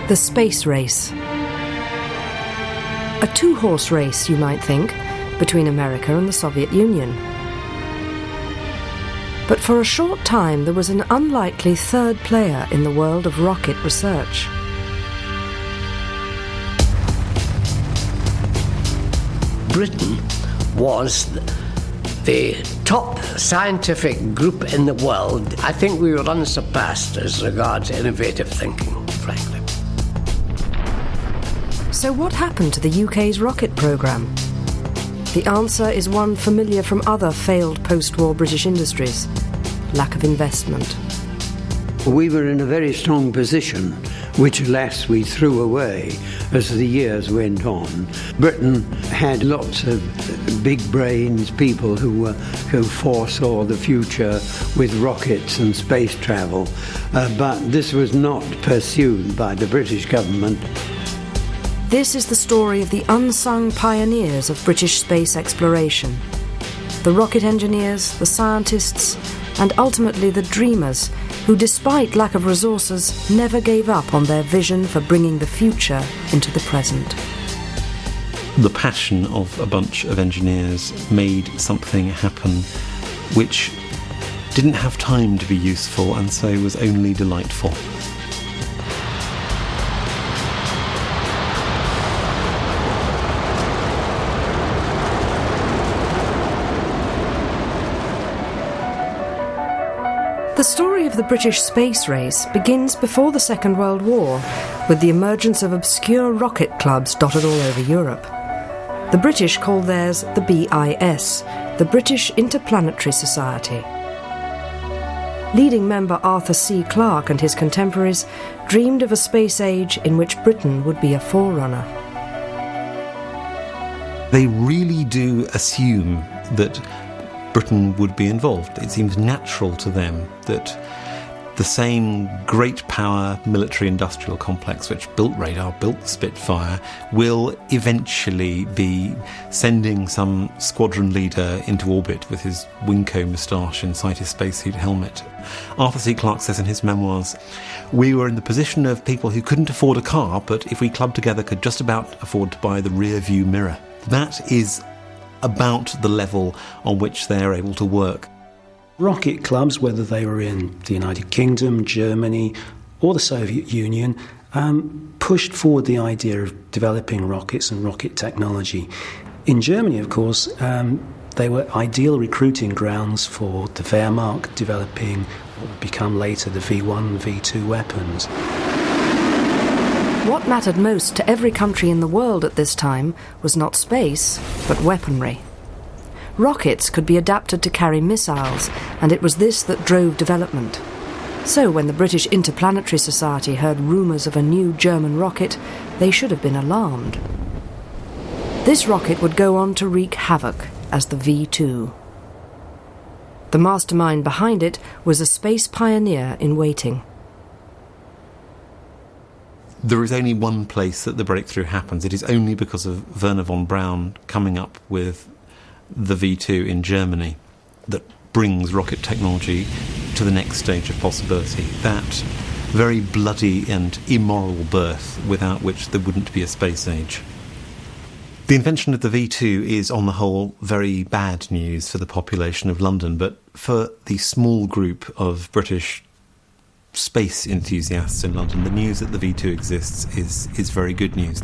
The space race. A two-horse race, you might think, between America and the Soviet Union. But for a short time there was an unlikely third player in the world of rocket research. Britain was the top scientific group in the world. I think we were unsurpassed as regards innovative thinking, frankly. So what happened to the UK's rocket programme? The answer is one familiar from other failed post-war British industries: lack of investment. We were in a very strong position, which alas we threw away as the years went on. Britain had lots of big brains, people who foresaw the future with rockets and space travel, but this was not pursued by the British government. This is the story of the unsung pioneers of British space exploration. The rocket engineers, the scientists, and ultimately the dreamers who, despite lack of resources, never gave up on their vision for bringing the future into the present. The passion of a bunch of engineers made something happen which didn't have time to be useful and so was only delightful. The story of the British space race begins before the Second World War, with the emergence of obscure rocket clubs dotted all over Europe. The British called theirs the BIS, the British Interplanetary Society. Leading member Arthur C. Clarke and his contemporaries dreamed of a space age in which Britain would be a forerunner. They really do assume that Britain would be involved. It seems natural to them that the same great power military-industrial complex which built radar, built Spitfire, will eventually be sending some squadron leader into orbit with his Winco moustache inside his spacesuit helmet. Arthur C. Clarke says in his memoirs, "We were in the position of people who couldn't afford a car, but if we clubbed together could just about afford to buy the rear view mirror." That is about the level on which they're able to work. Rocket clubs, whether they were in the United Kingdom, Germany or the Soviet Union, pushed forward the idea of developing rockets and rocket technology. In Germany, of course, they were ideal recruiting grounds for the Wehrmacht developing what would become later the V1 and V2 weapons. What mattered most to every country in the world at this time was not space, but weaponry. Rockets could be adapted to carry missiles, and it was this that drove development. So when the British Interplanetary Society heard rumours of a new German rocket, they should have been alarmed. This rocket would go on to wreak havoc as the V2. The mastermind behind it was a space pioneer in waiting. There is only one place that the breakthrough happens. It is only because of Werner von Braun coming up with the V2 in Germany that brings rocket technology to the next stage of possibility. That very bloody and immoral birth without which there wouldn't be a space age. The invention of the V2 is, on the whole, very bad news for the population of London, but for the small group of British space enthusiasts in London, the news that the V2 exists is very good news.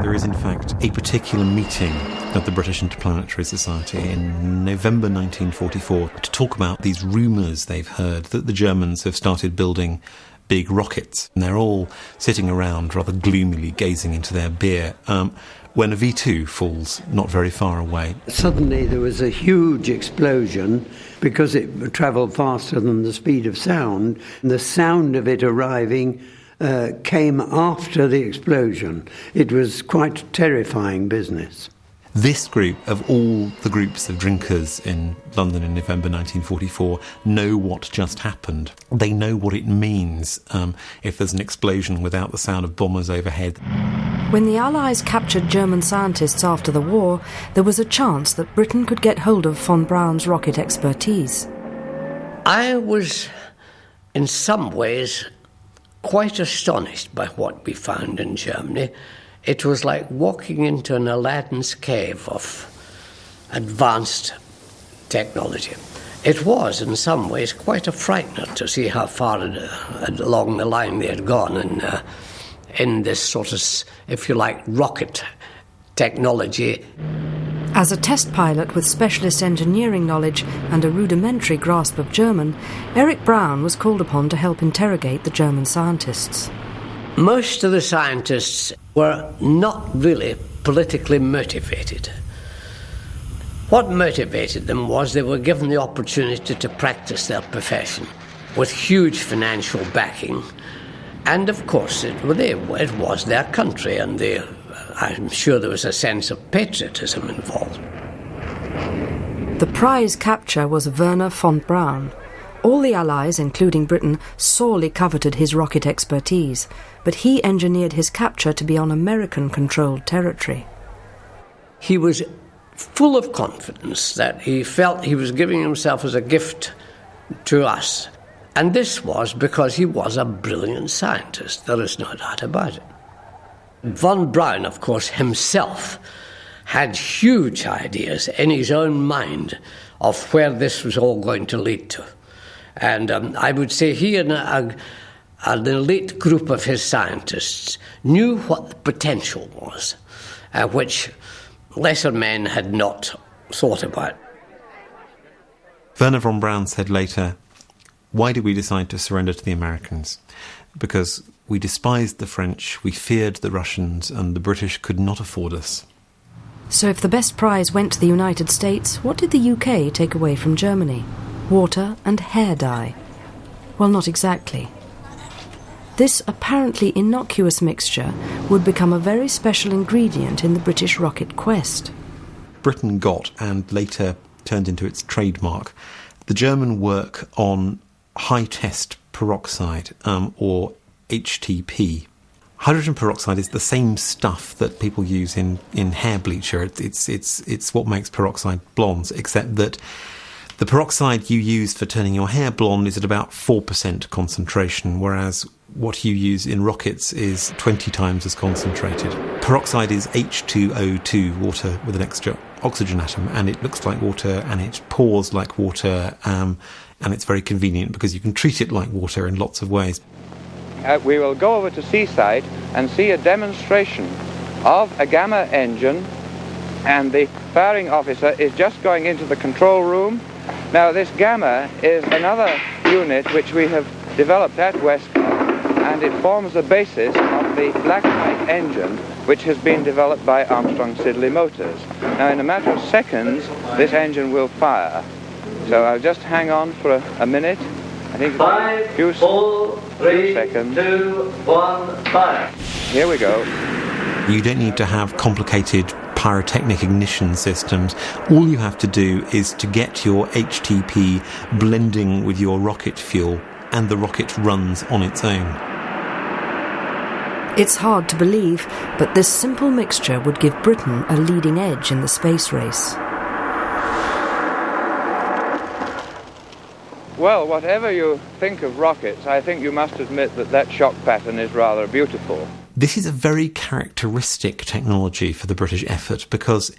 There is, in fact, a particular meeting of the British Interplanetary Society in November 1944 to talk about these rumours they've heard that the Germans have started building big rockets. And they're all sitting around rather gloomily gazing into their beer when a V2 falls not very far away. Suddenly there was a huge explosion because it travelled faster than the speed of sound. The sound of it arriving came after the explosion. It was quite terrifying business. This group, of all the groups of drinkers in London in November 1944, know what just happened. They know what it means if there's an explosion without the sound of bombers overhead. When the Allies captured German scientists after the war, there was a chance that Britain could get hold of von Braun's rocket expertise. I was, in some ways, quite astonished by what we found in Germany. It was like walking into an Aladdin's cave of advanced technology. It was, in some ways, quite a frightener to see how far along the line they had gone in this sort of, if you like, rocket technology. As a test pilot with specialist engineering knowledge and a rudimentary grasp of German, Eric Brown was called upon to help interrogate the German scientists. Most of the scientists were not really politically motivated. What motivated them was they were given the opportunity to practice their profession with huge financial backing. And of course, it was their country, and I'm sure there was a sense of patriotism involved. The prize capture was Werner von Braun. All the Allies, including Britain, sorely coveted his rocket expertise, but he engineered his capture to be on American-controlled territory. He was full of confidence that he felt he was giving himself as a gift to us. And this was because he was a brilliant scientist, there is no doubt about it. Von Braun, of course, himself had huge ideas in his own mind of where this was all going to lead to. And I would say he and an elite group of his scientists knew what the potential was, which lesser men had not thought about. Werner von Braun said later, "Why did we decide to surrender to the Americans? Because we despised the French, we feared the Russians, and the British could not afford us." So if the best prize went to the United States, what did the UK take away from Germany? Water and hair dye? Well, not exactly. This apparently innocuous mixture would become a very special ingredient in the British rocket quest. Britain got, and later turned into its trademark, the German work on high-test peroxide, or HTP. Hydrogen peroxide is the same stuff that people use in hair bleacher. It's what makes peroxide blondes, except that the peroxide you use for turning your hair blonde is at about 4% concentration, whereas what you use in rockets is 20 times as concentrated. Peroxide is H2O2, water with an extra oxygen atom, and it looks like water and it pours like water, and it's very convenient because you can treat it like water in lots of ways. We will go over to Seaside and see a demonstration of a Gamma engine, and the firing officer is just going into the control room. Now, this Gamma is another unit which we have developed at Westcott, and it forms the basis of the Black Knight engine, which has been developed by Armstrong Siddeley Motors. Now, in a matter of seconds, this engine will fire. So I'll just hang on for a minute. I think it's a few 4, 3, seconds. 2, 1, fire. Here we go. You don't need to have complicated pyrotechnic ignition systems. All you have to do is to get your HTP blending with your rocket fuel, and the rocket runs on its own. It's hard to believe, but this simple mixture would give Britain a leading edge in the space race. Well, whatever you think of rockets, I think you must admit that that shock pattern is rather beautiful. This is a very characteristic technology for the British effort, because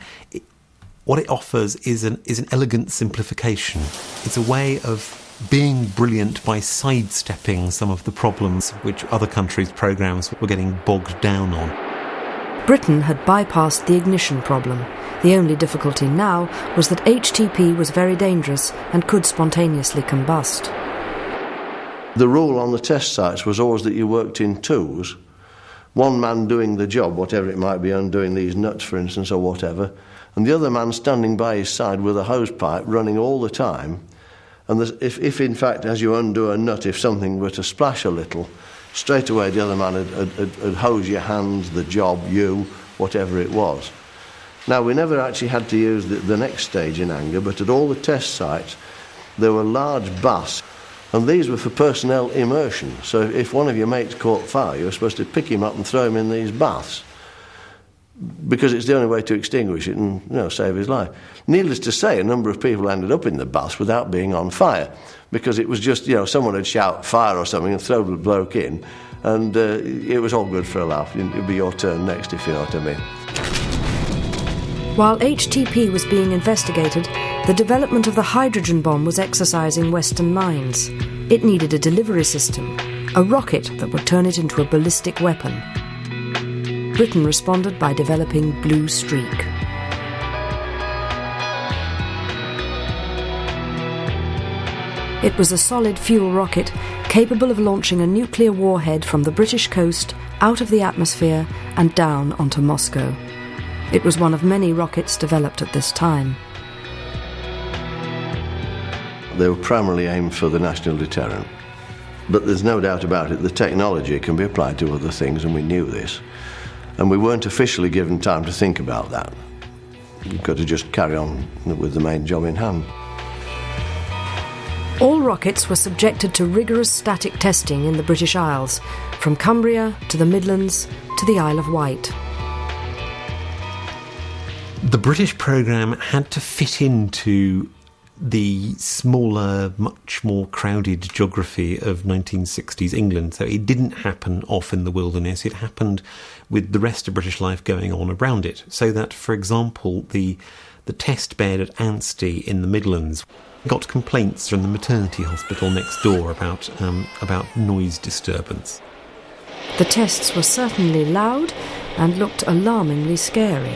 what it offers is an elegant simplification. It's a way of being brilliant by sidestepping some of the problems which other countries' programmes were getting bogged down on. Britain had bypassed the ignition problem. The only difficulty now was that HTP was very dangerous and could spontaneously combust. The rule on the test sites was always that you worked in twos. One man doing the job, whatever it might be, undoing these nuts, for instance, or whatever, and the other man standing by his side with a hose pipe running all the time. And if in fact, as you undo a nut, if something were to splash a little, straight away the other man would hose your hands, the job, you, whatever it was. Now, we never actually had to use the next stage in anger, but at all the test sites, there were large baths, and these were for personnel immersion. So if one of your mates caught fire, you were supposed to pick him up and throw him in these baths. because it's the only way to extinguish it and save his life. Needless to say, a number of people ended up in the baths without being on fire, because it was just, someone would shout fire or something and throw the bloke in, and it was all good for a laugh. It'd be your turn next, if you know what I mean. While HTP was being investigated, the development of the hydrogen bomb was exercising Western minds. It needed a delivery system, a rocket that would turn it into a ballistic weapon. Britain responded by developing Blue Streak. It was a solid fuel rocket capable of launching a nuclear warhead from the British coast, out of the atmosphere and down onto Moscow. It was one of many rockets developed at this time. They were primarily aimed for the national deterrent. But there's no doubt about it, the technology can be applied to other things, and we knew this. And we weren't officially given time to think about that. You've got to just carry on with the main job in hand. All rockets were subjected to rigorous static testing in the British Isles, from Cumbria to the Midlands to the Isle of Wight. The British programme had to fit into the smaller, much more crowded geography of 1960s England. So it didn't happen off in the wilderness. It happened with the rest of British life going on around it. So that, for example, the test bed at Anstey in the Midlands got complaints from the maternity hospital next door about noise disturbance. The tests were certainly loud and looked alarmingly scary.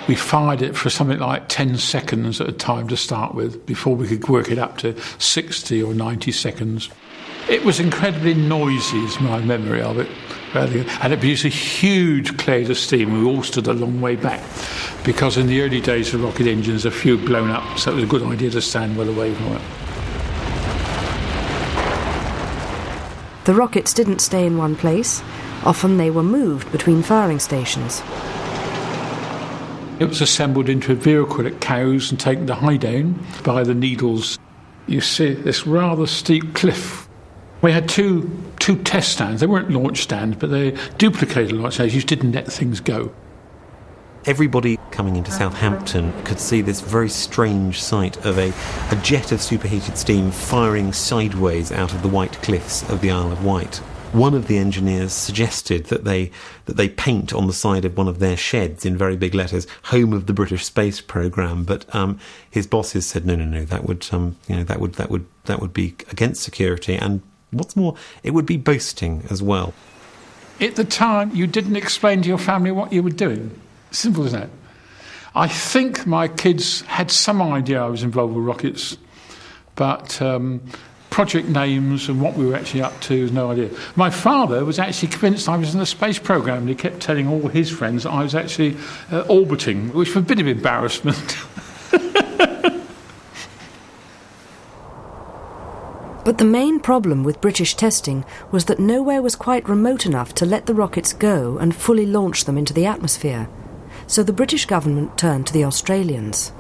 We fired it for something like 10 seconds at a time to start with, before we could work it up to 60 or 90 seconds. It was incredibly noisy, is my memory of it. And it produced a huge cloud of steam. We all stood a long way back, because in the early days of rocket engines, a few had blown up, so it was a good idea to stand well away from it. The rockets didn't stay in one place. Often they were moved between firing stations. It was assembled into a vehicle at Cowes and taken to Highdown by the Needles. You see this rather steep cliff. We had two test stands. They weren't launch stands, but they duplicated launch stands. You didn't let things go. Everybody coming into Southampton could see this very strange sight of a jet of superheated steam firing sideways out of the white cliffs of the Isle of Wight. One of the engineers suggested that they paint on the side of one of their sheds in very big letters, "Home of the British Space Programme," but his bosses said no, that would be against security, and what's more, it would be boasting as well. At the time, you didn't explain to your family what you were doing. Simple as that. I think my kids had some idea I was involved with rockets, but project names and what we were actually up to, no idea. My father was actually convinced I was in the space programme, and he kept telling all his friends that I was actually orbiting, which was a bit of embarrassment. But the main problem with British testing was that nowhere was quite remote enough to let the rockets go and fully launch them into the atmosphere. So the British government turned to the Australians.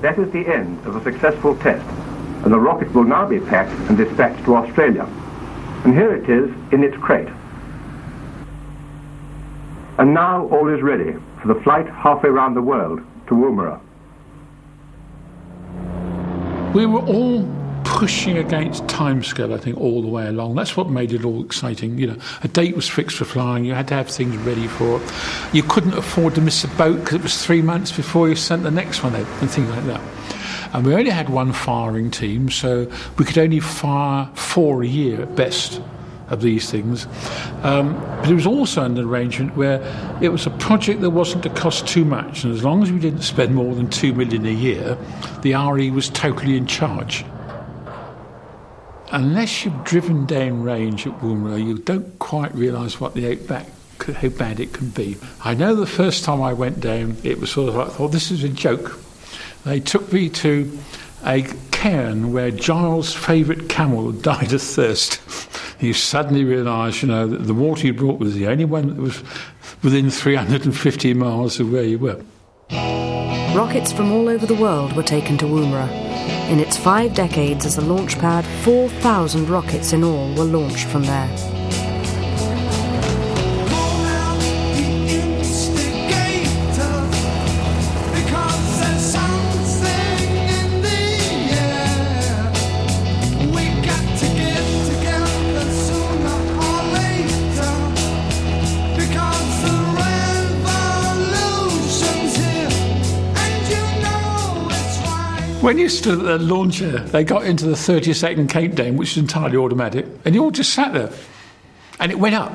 That is the end of a successful test, and the rocket will now be packed and dispatched to Australia. And here it is in its crate. And now all is ready for the flight halfway around the world to Woomera. We were all pushing against timescale, I think, all the way along. That's what made it all exciting. You know, a date was fixed for flying. You had to have things ready for it. You couldn't afford to miss a boat because it was 3 months before you sent the next one out and things like that. And we only had one firing team, so we could only fire 4 a year at best of these things. But it was also an arrangement where it was a project that wasn't to cost too much, and as long as we didn't spend more than $2 million a year, the RE was totally in charge. Unless you've driven down range at Woomera, you don't quite realise what the outback, how bad it can be. I know the first time I went down, it was sort of like, I thought, this is a joke. They took me to a cairn where Giles' favourite camel died of thirst. You suddenly realise, you know, that the water you brought was the only one that was within 350 miles of where you were. Rockets from all over the world were taken to Woomera. In its 5 decades as a launch pad, 4,000 rockets in all were launched from there. When you stood at the launcher, they got into the 30-second countdown, which is entirely automatic, and you all just sat there. And it went up,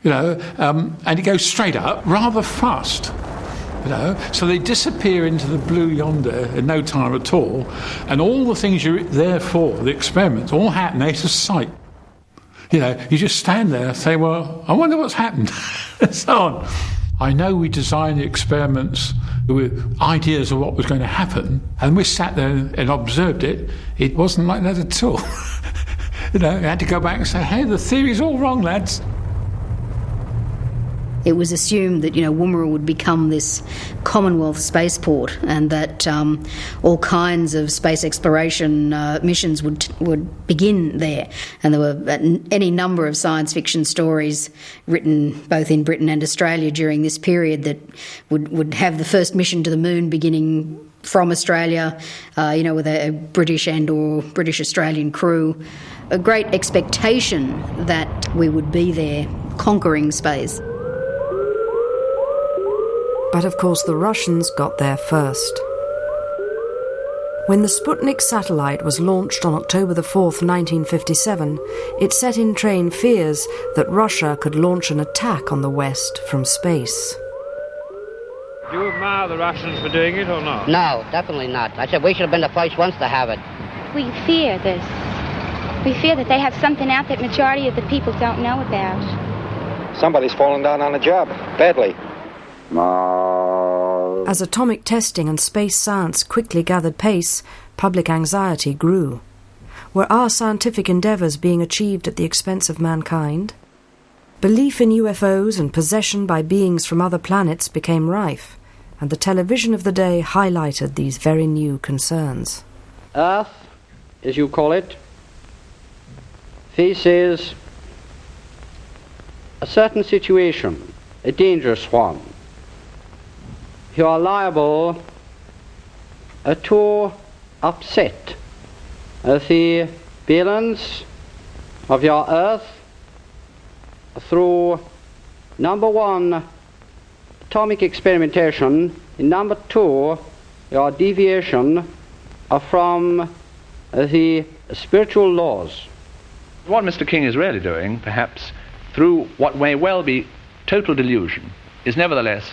and it goes straight up rather fast. So they disappear into the blue yonder in no time at all, and all the things you're there for, the experiments, all happen out of sight. You just stand there and say, well, I wonder what's happened, and so on. I know we designed the experiments with ideas of what was going to happen, and we sat there and observed it. It wasn't like that at all. I had to go back and say, hey, the theory's all wrong, lads. It was assumed that, Woomera would become this Commonwealth spaceport, and that all kinds of space exploration missions would begin there. And there were any number of science fiction stories written both in Britain and Australia during this period that would have the first mission to the moon beginning from Australia, with a British and or British Australian crew. A great expectation that we would be there conquering space. But of course the Russians got there first. When the Sputnik satellite was launched on October the 4th, 1957, it set in train fears that Russia could launch an attack on the West from space. Do you admire the Russians for doing it or not? No, definitely not. I said we should have been the first ones to have it. We fear this. We fear that they have something out that majority of the people don't know about. Somebody's fallen down on the job, badly. As atomic testing and space science quickly gathered pace, public anxiety grew. Were our scientific endeavours being achieved at the expense of mankind? Belief in UFOs and possession by beings from other planets became rife, and the television of the day highlighted these very new concerns. Earth, as you call it, faces a certain situation, a dangerous one. You are liable to upset the balance of your Earth through, number one, atomic experimentation, and number two, your deviation from the spiritual laws. What Mr. King is really doing, perhaps through what may well be total delusion, is nevertheless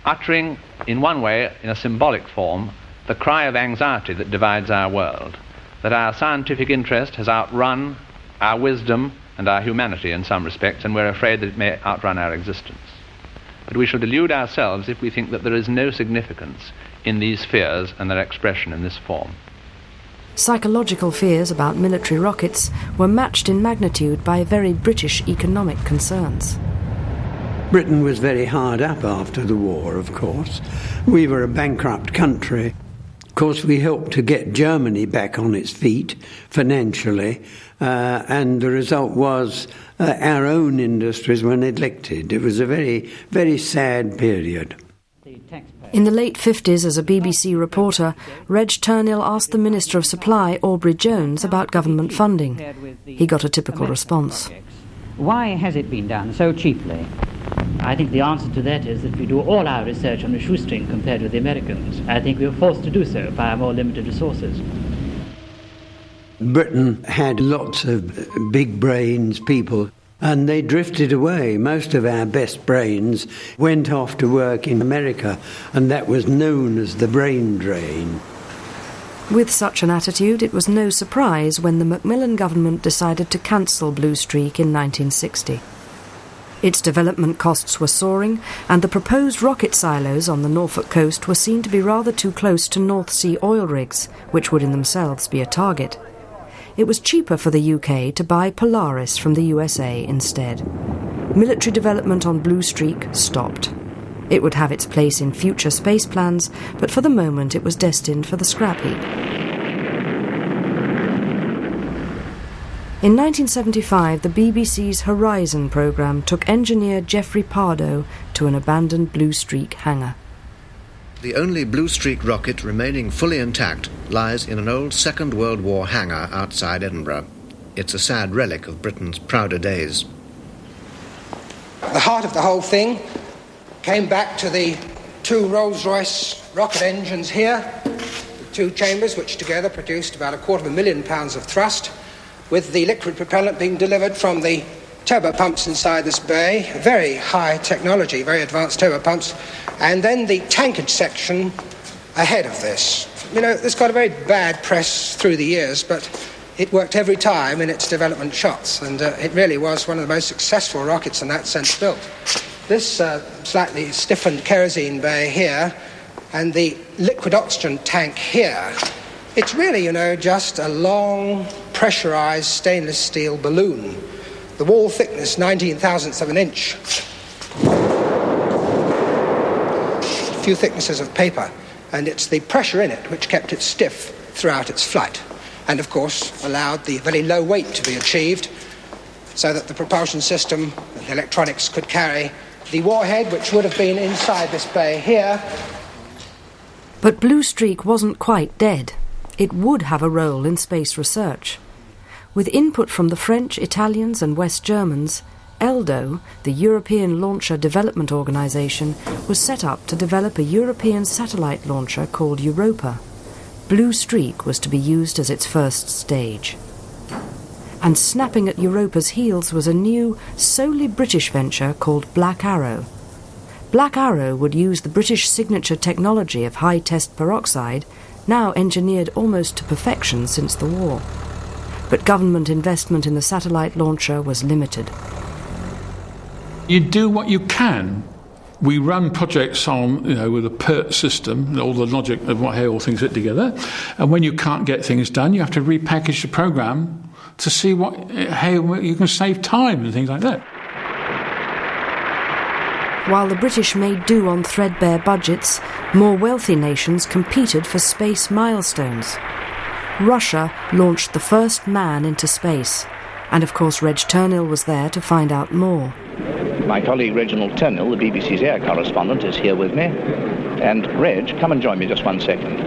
uttering in one way, in a symbolic form, the cry of anxiety that divides our world, that our scientific interest has outrun our wisdom and our humanity in some respects, and we're afraid that it may outrun our existence. But we shall delude ourselves if we think that there is no significance in these fears and their expression in this form. Psychological fears about military rockets were matched in magnitude by very British economic concerns. Britain was very hard up after the war, of course. We were a bankrupt country. Of course, we helped to get Germany back on its feet financially, and the result was our own industries were neglected. It was a very, very sad period. In the late 50s, as a BBC reporter, Reg Turnill asked the Minister of Supply, Aubrey Jones, about government funding. He got a typical response. Why has it been done so cheaply? I think the answer to that is that we do all our research on a shoestring compared with the Americans. I think we were forced to do so by our more limited resources. Britain had lots of big brains people, and they drifted away. Most of our best brains went off to work in America, and that was known as the brain drain. With such an attitude, it was no surprise when the Macmillan government decided to cancel Blue Streak in 1960. Its development costs were soaring, and the proposed rocket silos on the Norfolk coast were seen to be rather too close to North Sea oil rigs, which would in themselves be a target. It was cheaper for the UK to buy Polaris from the USA instead. Military development on Blue Streak stopped. It would have its place in future space plans, but for the moment it was destined for the scrap heap. In 1975, the BBC's Horizon programme took engineer Geoffrey Pardoe to an abandoned Blue Streak hangar. The only Blue Streak rocket remaining fully intact lies in an old Second World War hangar outside Edinburgh. It's a sad relic of Britain's prouder days. The heart of the whole thing came back to the two Rolls-Royce rocket engines here, the two chambers which together produced about 250,000 pounds of thrust, with the liquid propellant being delivered from the turbo pumps inside this bay, very high technology, very advanced turbo pumps, and then the tankage section ahead of this. You know, this got a very bad press through the years, but it worked every time in its development shots, and it really was one of the most successful rockets in that sense built. This slightly stiffened kerosene bay here, and the liquid oxygen tank here, it's really, you know, just a long, pressurized stainless steel balloon. The wall thickness, 19,000ths of an inch. A few thicknesses of paper, and it's the pressure in it which kept it stiff throughout its flight, and of course allowed the very low weight to be achieved so that the propulsion system, the electronics, could carry the warhead, which would have been inside this bay here. But Blue Streak wasn't quite dead. It would have a role in space research. With input from the French, Italians and West Germans, ELDO, the European Launcher Development Organization, was set up to develop a European satellite launcher called Europa. Blue Streak was to be used as its first stage. And snapping at Europa's heels was a new, solely British venture called Black Arrow. Black Arrow would use the British signature technology of high-test peroxide, now engineered almost to perfection since the war. But government investment in the satellite launcher was limited. You do what you can. We run projects on, with a PERT system, all the logic of how all things fit together. And when you can't get things done, you have to repackage the program to see how you can save time and things like that. While the British made do on threadbare budgets, more wealthy nations competed for space milestones. Russia launched the first man into space, and of course Reg Turnell was there to find out more. My colleague Reginald Turnell, the BBC's air correspondent, is here with me. And Reg, come and join me just 1 second.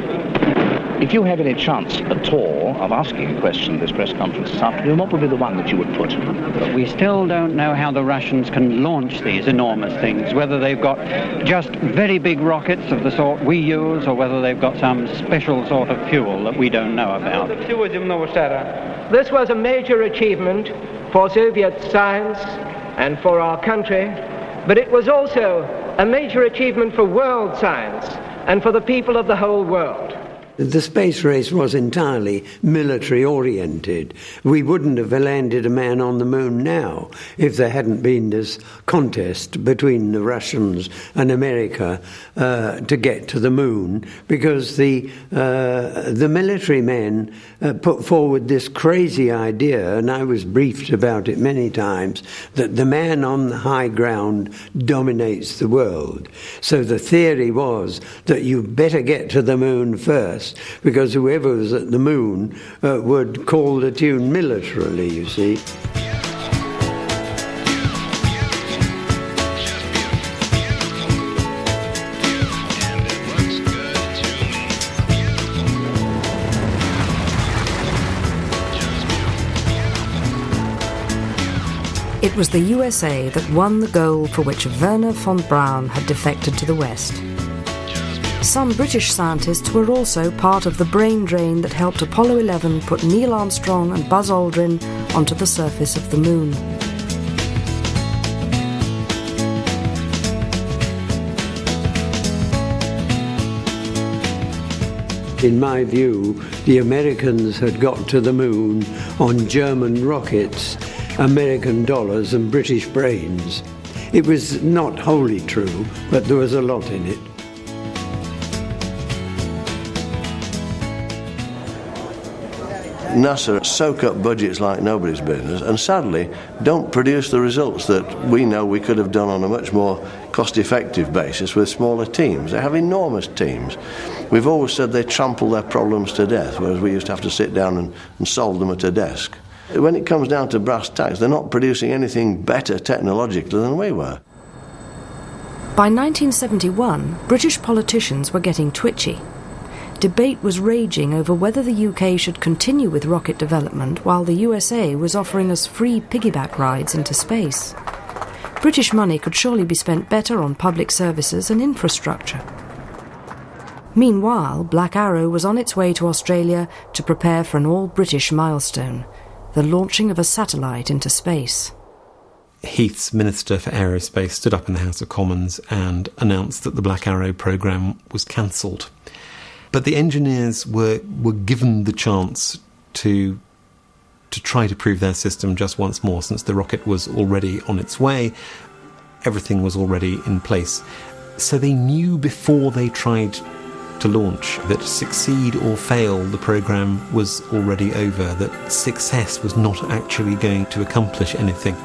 If you have any chance at all of asking a question at this press conference this afternoon, what would be the one that you would put? We still don't know how the Russians can launch these enormous things, whether they've got just very big rockets of the sort we use, or whether they've got some special sort of fuel that we don't know about. This was a major achievement for Soviet science and for our country, but it was also a major achievement for world science and for the people of the whole world. The space race was entirely military-oriented. We wouldn't have landed a man on the moon now if there hadn't been this contest between the Russians and America to get to the moon, because the military men put forward this crazy idea, and I was briefed about it many times, that the man on the high ground dominates the world. So the theory was that you better get to the moon first, because whoever was at the moon would call the tune militarily, you see. It was the USA that won the goal for which Werner von Braun had defected to the West. Some British scientists were also part of the brain drain that helped Apollo 11 put Neil Armstrong and Buzz Aldrin onto the surface of the moon. In my view, the Americans had got to the moon on German rockets, American dollars and British brains. It was not wholly true, but there was a lot in it. NASA soak up budgets like nobody's business, and sadly don't produce the results that we know we could have done on a much more cost-effective basis with smaller teams. They have enormous teams. We've always said they trample their problems to death, whereas we used to have to sit down and solve them at a desk. When it comes down to brass tacks, they're not producing anything better technologically than we were. By 1971, British politicians were getting twitchy. Debate was raging over whether the UK should continue with rocket development while the USA was offering us free piggyback rides into space. British money could surely be spent better on public services and infrastructure. Meanwhile, Black Arrow was on its way to Australia to prepare for an all-British milestone, the launching of a satellite into space. Heath's Minister for Aerospace stood up in the House of Commons and announced that the Black Arrow programme was cancelled. But the engineers were given the chance to try to prove their system just once more, since the rocket was already on its way, everything was already in place. So they knew before they tried to launch that succeed or fail, the programme was already over, that success was not actually going to accomplish anything.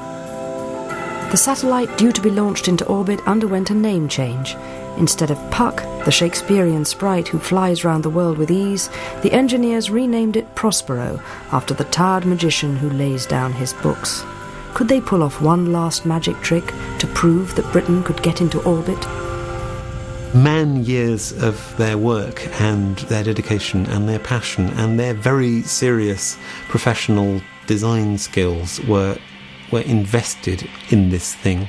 The satellite due to be launched into orbit underwent a name change. Instead of Puck, the Shakespearean sprite who flies round the world with ease, the engineers renamed it Prospero, after the tired magician who lays down his books. Could they pull off one last magic trick to prove that Britain could get into orbit? Man-years of their work and their dedication and their passion and their very serious professional design skills were invested in this thing.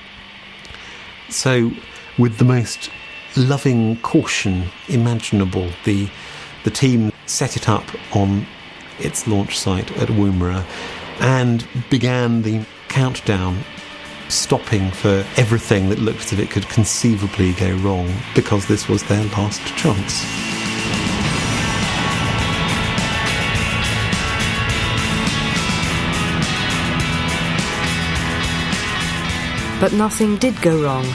So, with the most loving caution imaginable, the team set it up on its launch site at Woomera and began the countdown, stopping for everything that looked as if it could conceivably go wrong, because this was their last chance. But nothing did go wrong.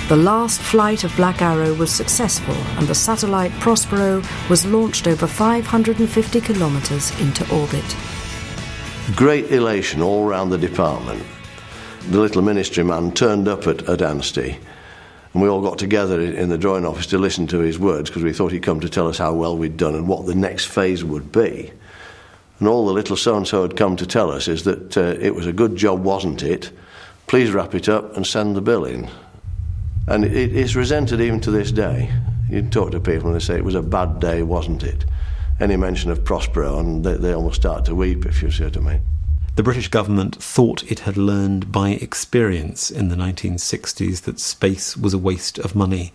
The last flight of Black Arrow was successful, and the satellite Prospero was launched over 550 kilometres into orbit. Great elation all round the department. The little ministry man turned up at Anstey, and we all got together in the drawing office to listen to his words, because we thought he'd come to tell us how well we'd done and what the next phase would be. And all the little so-and-so had come to tell us is that it was a good job, wasn't it? Please wrap it up and send the bill in. And it's resented even to this day. You talk to people and they say it was a bad day, wasn't it? Any mention of Prospero and they almost start to weep, if you see what I mean. The British government thought it had learned by experience in the 1960s that space was a waste of money.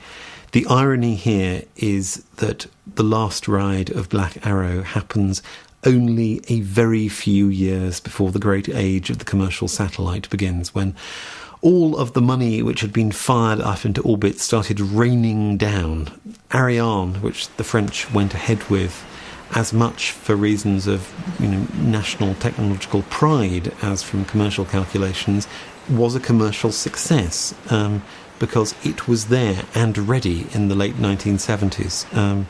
The irony here is that the last ride of Black Arrow happens only a very few years before the great age of the commercial satellite begins, when all of the money which had been fired up into orbit started raining down. Ariane, which the French went ahead with, as much for reasons of national technological pride as from commercial calculations, was a commercial success, because it was there and ready in the late 1970s.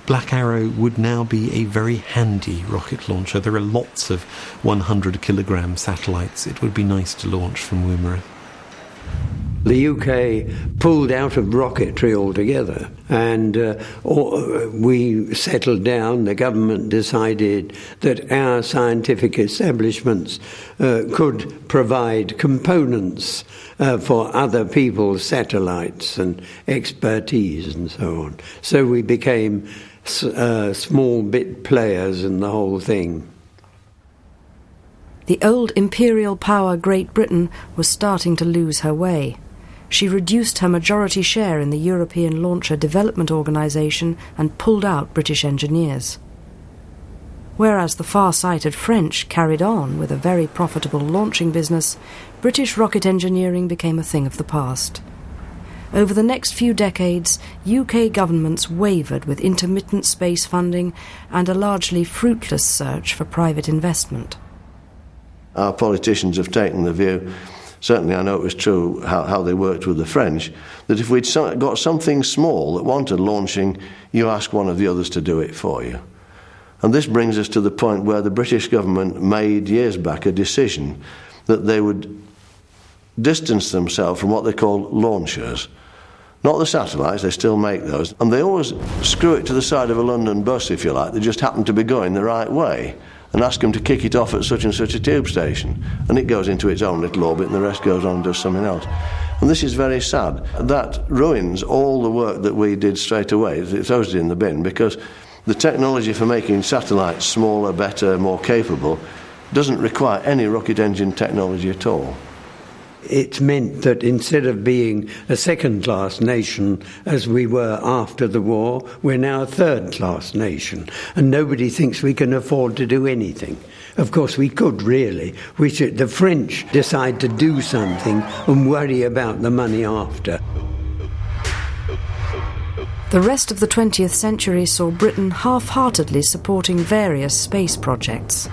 Black Arrow would now be a very handy rocket launcher. There are lots of 100-kilogram satellites. It would be nice to launch from Woomera. The UK pulled out of rocketry altogether, and we settled down. The government decided that our scientific establishments could provide components for other people's satellites and expertise and so on. So we became small bit players in the whole thing. The old imperial power Great Britain was starting to lose her way. She reduced her majority share in the European Launcher Development Organisation and pulled out British engineers. Whereas the far-sighted French carried on with a very profitable launching business, British rocket engineering became a thing of the past. Over the next few decades, UK governments wavered with intermittent space funding and a largely fruitless search for private investment. Our politicians have taken the view, certainly I know it was true how they worked with the French, that if we'd got something small that wanted launching, you ask one of the others to do it for you. And this brings us to the point where the British government made years back a decision that they would distance themselves from what they call launchers. Not the satellites, they still make those. And they always screw it to the side of a London bus, if you like. They just happen to be going the right way, and ask them to kick it off at such and such a tube station. And it goes into its own little orbit, and the rest goes on and does something else. And this is very sad. That ruins all the work that we did straight away. It throws it in the bin, because the technology for making satellites smaller, better, more capable doesn't require any rocket engine technology at all. It meant that instead of being a second-class nation, as we were after the war, we're now a third-class nation, and nobody thinks we can afford to do anything. Of course, we could really. The French decide to do something and worry about the money after. The rest of the 20th century saw Britain half-heartedly supporting various space projects.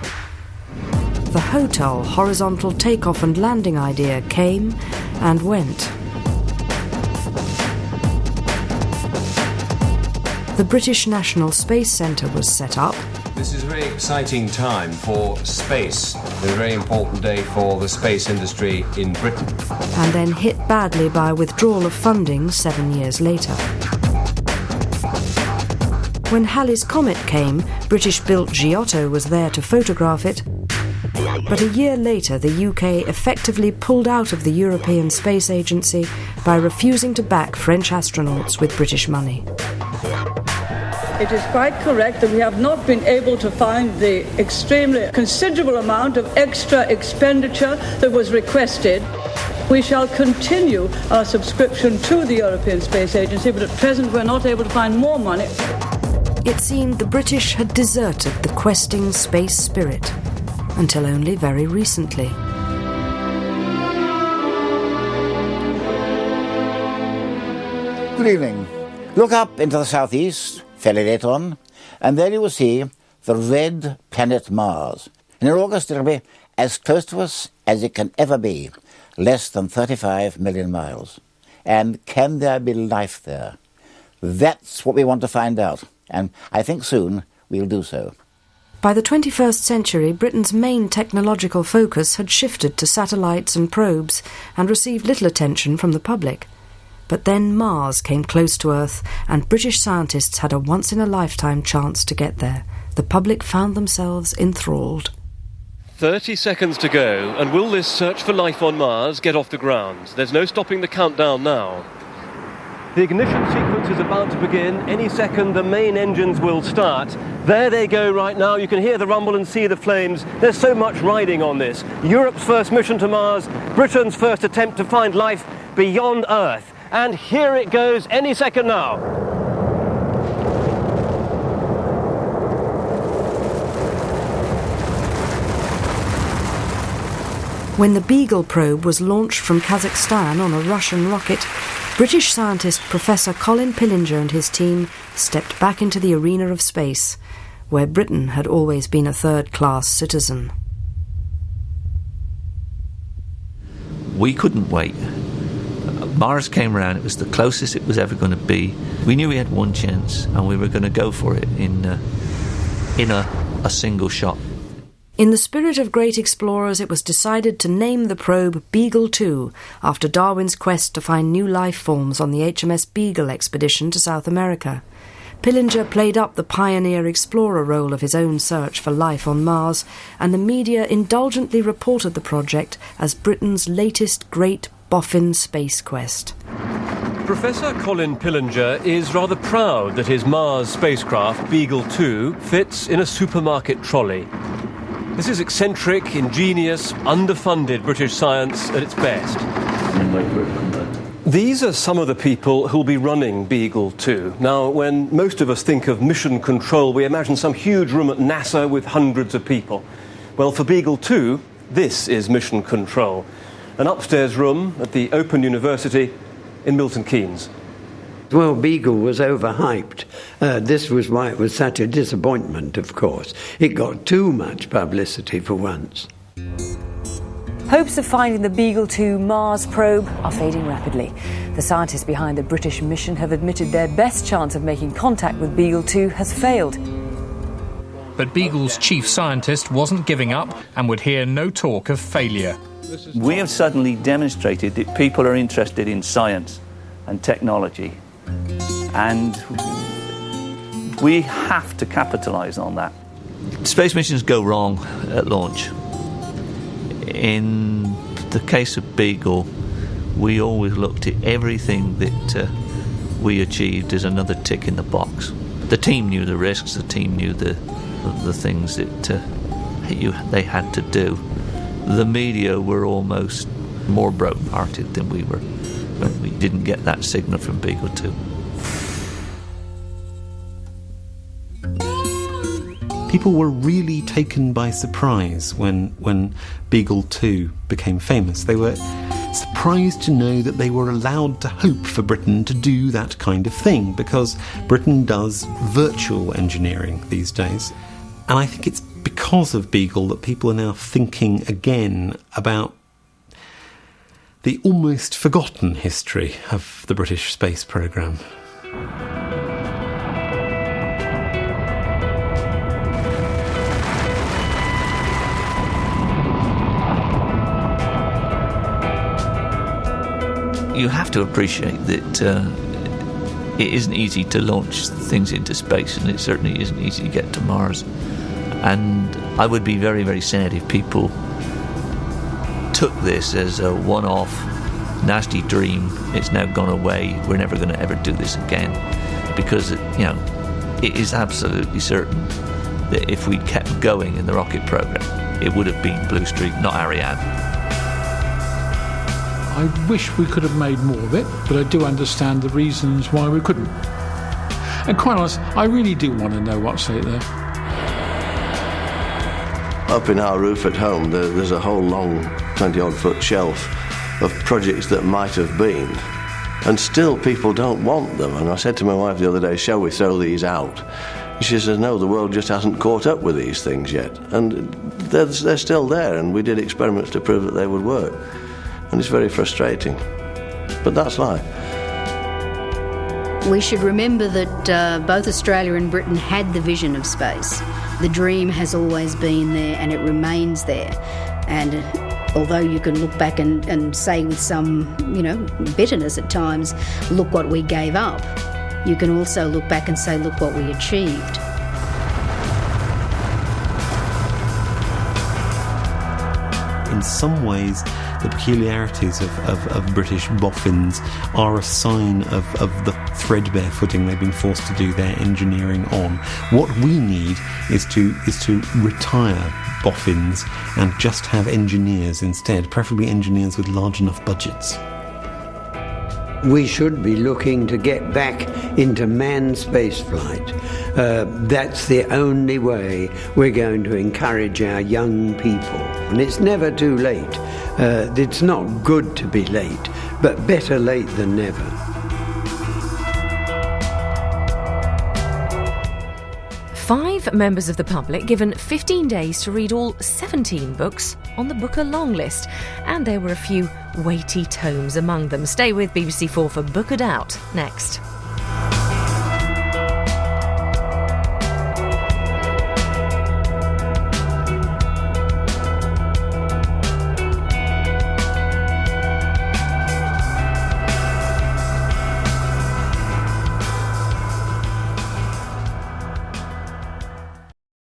The Hotel horizontal takeoff and landing idea came and went. The British National Space Centre was set up. This is a very exciting time for space. It's a very important day for the space industry in Britain. And then hit badly by a withdrawal of funding 7 years later. When Halley's Comet came, British-built Giotto was there to photograph it. But a year later, the UK effectively pulled out of the European Space Agency by refusing to back French astronauts with British money. It is quite correct that we have not been able to find the extremely considerable amount of extra expenditure that was requested. We shall continue our subscription to the European Space Agency, but at present we're not able to find more money. It seemed the British had deserted the questing space spirit, until only very recently. Good evening. Look up into the southeast, fairly late on, and there you will see the red planet Mars. And in August it'll be as close to us as it can ever be, less than 35 million miles. And can there be life there? That's what we want to find out, and I think soon we'll do so. By the 21st century, Britain's main technological focus had shifted to satellites and probes and received little attention from the public. But then Mars came close to Earth, and British scientists had a once-in-a-lifetime chance to get there. The public found themselves enthralled. 30 seconds to go, and will this search for life on Mars get off the ground? There's no stopping the countdown now. The ignition sequence is about to begin. Any second the main engines will start. There they go right now. You can hear the rumble and see the flames. There's so much riding on this. Europe's first mission to Mars, Britain's first attempt to find life beyond Earth. And here it goes any second now. When the Beagle probe was launched from Kazakhstan on a Russian rocket, British scientist Professor Colin Pillinger and his team stepped back into the arena of space, where Britain had always been a third-class citizen. We couldn't wait. Mars came around, it was the closest it was ever going to be. We knew we had one chance, and we were going to go for it in a single shot. In the spirit of great explorers, it was decided to name the probe Beagle 2, after Darwin's quest to find new life forms on the HMS Beagle expedition to South America. Pillinger played up the pioneer explorer role of his own search for life on Mars, and the media indulgently reported the project as Britain's latest great boffin space quest. Professor Colin Pillinger is rather proud that his Mars spacecraft, Beagle 2, fits in a supermarket trolley. This is eccentric, ingenious, underfunded British science at its best. These are some of the people who'll be running Beagle 2. Now, when most of us think of mission control, we imagine some huge room at NASA with hundreds of people. Well, for Beagle 2, this is mission control. An upstairs room at the Open University in Milton Keynes. Well, Beagle was overhyped. This was why it was such a disappointment, of course. It got too much publicity for once. Hopes of finding the Beagle 2 Mars probe are fading rapidly. The scientists behind the British mission have admitted their best chance of making contact with Beagle 2 has failed. But Beagle's chief scientist wasn't giving up and would hear no talk of failure. We have suddenly demonstrated that people are interested in science and technology, and we have to capitalise on that. Space missions go wrong at launch. In the case of Beagle, we always looked at everything that we achieved as another tick in the box. The team knew the risks, the team knew the things that they had to do. The media were almost more broke-hearted than we were when we didn't get that signal from Beagle 2. People were really taken by surprise when Beagle 2 became famous. They were surprised to know that they were allowed to hope for Britain to do that kind of thing, because Britain does virtual engineering these days. And I think it's because of Beagle that people are now thinking again about the almost forgotten history of the British space programme. You have to appreciate that it isn't easy to launch things into space, and it certainly isn't easy to get to Mars. And I would be very, very sad if people took this as a one-off nasty dream. It's now gone away. We're never going to ever do this again. Because, it is absolutely certain that if we'd kept going in the rocket program, it would have been Blue Streak, not Ariane. I wish we could have made more of it, but I do understand the reasons why we couldn't. And quite honest, I really do want to know what's out there. Up in our roof at home, there's a whole long 20-odd foot shelf of projects that might have been, and still people don't want them. And I said to my wife the other day, shall we throw these out? She says, no, the world just hasn't caught up with these things yet. And they're still there, and we did experiments to prove that they would work. And it's very frustrating. But that's life. We should remember that both Australia and Britain had the vision of space. The dream has always been there, and it remains there. And although you can look back and say with some, bitterness at times, look what we gave up, you can also look back and say, look what we achieved. In some ways, the peculiarities of British boffins are a sign of the threadbare footing they've been forced to do their engineering on. What we need is to retire boffins and just have engineers instead, preferably engineers with large enough budgets. We should be looking to get back into manned spaceflight. That's the only way we're going to encourage our young people. And it's never too late. It's not good to be late, but better late than never. Five members of the public given 15 days to read all 17 books on the Booker long list, and there were a few weighty tomes among them. Stay with BBC4 for Bookered Out next.